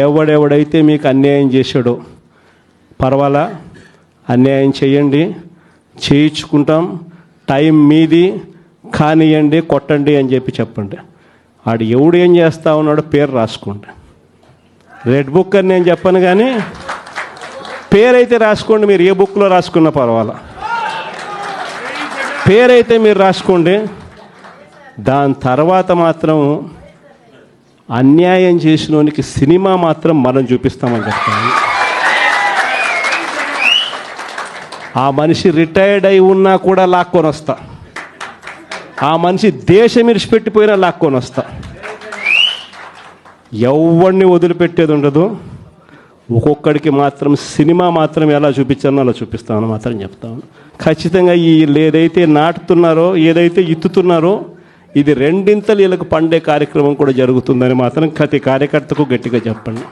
ఎవడెవడైతే మీకు అన్యాయం చేశాడో పర్వాలా, అన్యాయం చేయండి, చేయించుకుంటాం, టైం మీది, కానియండి, కొట్టండి అని చెప్పండి. ఆడు ఎవడు ఏం చేస్తా ఉన్నాడో పేరు రాసుకోండి. రెడ్ బుక్ అని నేను చెప్పను, కానీ పేరైతే రాసుకోండి. మీరు ఏ బుక్లో రాసుకున్నా పర్వాలా, పేరైతే మీరు రాసుకోండి. దాని తర్వాత మాత్రం అన్యాయం చేసినోనికి సినిమా మాత్రం మనం చూపిస్తామని చెప్తాను. ఆ మనిషి రిటైర్డ్ అయి ఉన్నా కూడా లాక్కొని వస్తా, ఆ మనిషి దేశం విడిచిపెట్టిపోయినా లాక్కొని వస్తా. ఎవరిని వదిలిపెట్టేది ఉండదు. ఒక్కొక్కడికి మాత్రం సినిమా మాత్రం ఎలా చూపించానో అలా చూపిస్తామని మాత్రం చెప్తాను. ఖచ్చితంగా ఏదైతే నాటుతున్నారో, ఏదైతే ఇత్తుతున్నారో, ఇది రెండింతలు వీళ్ళకు పండే కార్యక్రమం కూడా జరుగుతుందని మాత్రం ప్రతి కార్యకర్తకు గట్టిగా చెప్పండి.